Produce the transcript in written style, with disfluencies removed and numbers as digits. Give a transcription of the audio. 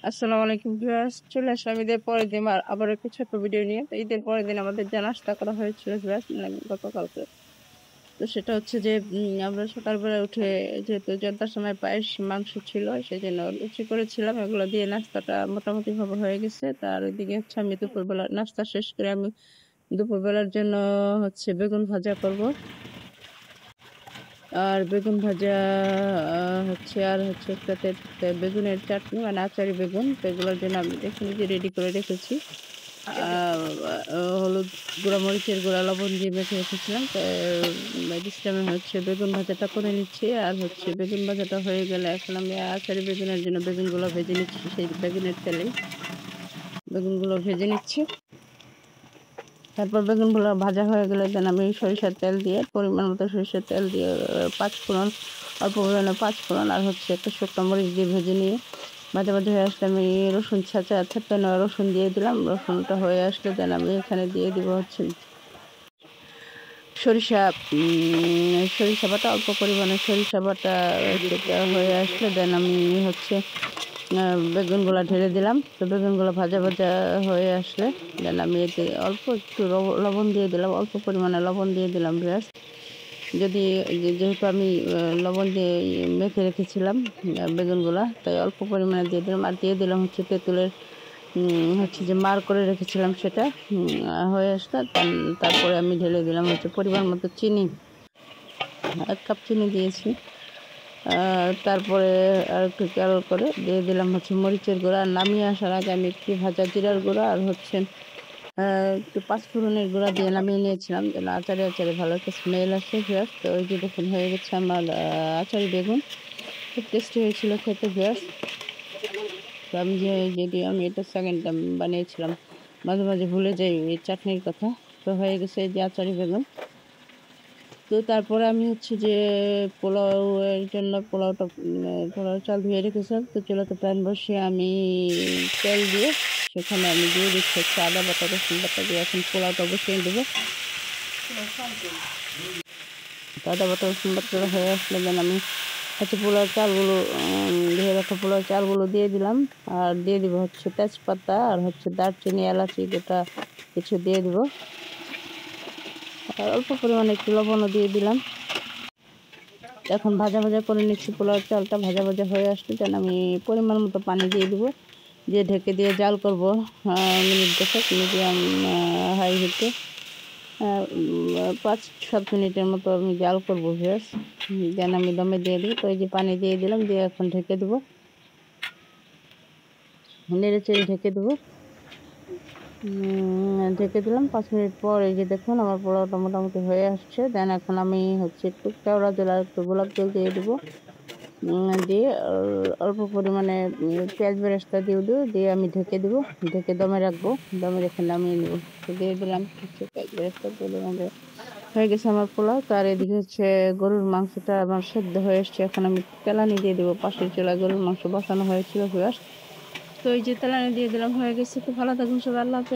আসসালামু আলাইকুম ভিউয়ার্স, চলে আসলাম ঈদের পরের দিন আবার একটা ছোট্ট ভিডিও নিয়ে। তো ঈদের পরের দিন আমাদের যা নাস্তা করা হয়েছিল ভিউয়ার্স, মানে গতকালকে। তো সেটা হচ্ছে যে আমরা সকালবেলা উঠে যেহেতু জর্দার সময় পায়েস মাংস ছিল, সেই জন্য লুচি করেছিলাম। এগুলো দিয়ে নাস্তাটা মোটামুটি ভাবে হয়ে গেছে। তার ওইদিকে হচ্ছে আমি দুপুরবেলা নাস্তা শেষ করে আমি দুপুরবেলার জন্য হচ্ছে বেগুন ভাজা করব। আর বেগুন ভাজা আর হচ্ছে সাথে বেগুনের চাটনি, মানে আচারি বেগুন। তো এগুলোর জন্য আমি দেখে নিজে রেডি করে রেখেছি। হলুদ গুঁড়া, মরিচের গুঁড়া, লবণ দিয়ে মেখে রেখেছিলাম। তো ডিসটামে হচ্ছে বেগুন ভাজাটা করে নিচ্ছি। আর হচ্ছে বেগুন ভাজাটা হয়ে গেলে এখন আমি আচারি বেগুনের জন্য বেগুনগুলো ভেজে নিচ্ছি। সেই বেগুনের তেলেই বেগুনগুলো ভেজে নিচ্ছি। তারপর বেগুনগুলো ভাজা হয়ে গেলে দেন আমি সরিষার তেল দিয়ে, পরিমাণ মতো সরিষার তেল দিয়ে পাঁচফোড়ন, অল্প পরিমাণে পাঁচফোড়ন আর হচ্ছে একটা শুকনো মরিচ দিয়ে ভেজে নিয়ে মাঝে মাঝে হয়ে আসলে আমি রসুন ছাঁচা নেওয়া রসুন দিয়ে দিলাম। রসুনটা হয়ে আসলে দেন আমি এখানে দিয়ে দিব হচ্ছে সরিষা সরিষা বাটা, অল্প পরিমাণে সরিষা বাটা। সেটা হয়ে আসলে দেন আমি হচ্ছে বেগুনগুলা ঢেলে দিলাম। তো বেগুনগুলো ভাজা ভাজা হয়ে আসলে দেন আমি এতে অল্প একটু লবণ দিয়ে দিলাম, অল্প পরিমাণে লবণ দিয়ে দিলাম ব্যাস। যদি যেহেতু আমি লবণ দিয়ে মেখে রেখেছিলাম বেগুনগুলা, তাই অল্প পরিমাণে দিয়ে দিলাম। আর দিয়ে দিলাম হচ্ছে তেঁতুলের হচ্ছে যে মার করে রেখেছিলাম, সেটা হয়ে আসলে তারপরে আমি ঢেলে দিলাম হচ্ছে পরিমাণ মতো চিনি, 1 কাপ চিনি দিয়েছি। তারপরে আর একটু তেল করে দিয়ে দিলাম হচ্ছে মরিচের গুঁড়া। আর নামিয়ে আসার আগে আমি একটু ভাজা জিরার গুঁড়া আর হচ্ছে একটু পাঁচফোড়নের গুঁড়া দিয়ে নামিয়ে নিয়েছিলাম, যেন আচারে আচারে ভালো একটা স্মেল আসে ভিউয়ার্স। তো ওই যে দেখুন হয়ে গেছে আমার আচারি বেগুন। খুব টেস্টি হয়েছিল খেতে ভিউয়ার্স। তো আমি যদিও আমি এটা সেকেন্ড টাইম বানিয়েছিলাম, মাঝে মাঝে ভুলে যাই এই চাটনির কথা। তো হয়ে গেছে এই যে আচারি বেগুন। তো তারপরে আমি হচ্ছে যে পোলাও এর জন্য পোলাও চাল ধুয়ে রেখেছিলাম। তো চুলাতে প্যান বসিয়ে আমি তেল দিয়ে সেখানে আমি দিয়ে দিচ্ছি হচ্ছে আদা বাটা, রসুন বাটা দিয়ে এখন পোলাওটা বসিয়ে দেবো। তো আদা বাটা, রসুন বাটা হয়ে আসলে দেন আমি হচ্ছে পোলাও চালগুলো ধুয়ে রাখা পোলাও চালগুলো দিয়ে দিলাম। আর দিয়ে দিব হচ্ছে তেজপাতা আর হচ্ছে দারচিনি, এলাচি গোটা কিছু দিয়ে দিব। আর অল্প পরিমাণে একটু লবণও দিয়ে দিলাম। এখন ভাজা ভাজা করে নিচ্ছি পোলাও চালটা। ভাজা ভাজা হয়ে আসলে যেন আমি পরিমাণ মতো পানি দিয়ে দিব, দিয়ে ঢেকে দিয়ে জাল করব মিনিট 10 মিডিয়াম হাই হিটে 5-7 মিনিটের মতো আমি জাল করবো ভিউয়ার্স। যেন আমি দমে দিয়ে দিই। তো এই যে পানি দিয়ে দিলাম, দিয়ে এখন ঢেকে দেবো, নেড়ে চেড়ে ঢেকে দেবো। ঢেকে দিলাম 5 মিনিট পর এই যে দেখুন আমার পোলাওটা মোটামুটি হয়ে আসছে। দেন এখন আমি হচ্ছে একটু কেওড়া জল আর একটু গোলাপ জল দিয়ে দেবো। দিয়ে অল্প পরিমাণে পেঁয়াজ বেরেস্তা দিয়ে আমি ঢেকে দেবো, ঢেকে দমে রাখবো। দমে রেখে নামিয়ে নেবো। তো দিয়ে দিলাম হচ্ছে পেঁয়াজ বেরেস্তা, হয়ে গেছে আমার পোলাও। তার এদিকে হচ্ছে গরুর মাংসটা আমার সেদ্ধ হয়ে এসছে। এখন আমি তেলানি দিয়ে দেবো। পাশের চুলায় গরুর মাংস বসানো হয়েছিল ভিউয়ার্স। তো এই যে তেলানি দিয়ে দিলাম, হয়ে গেছে। তো ভালো থাকুন সবাই, আল্লাহ হাফেজ।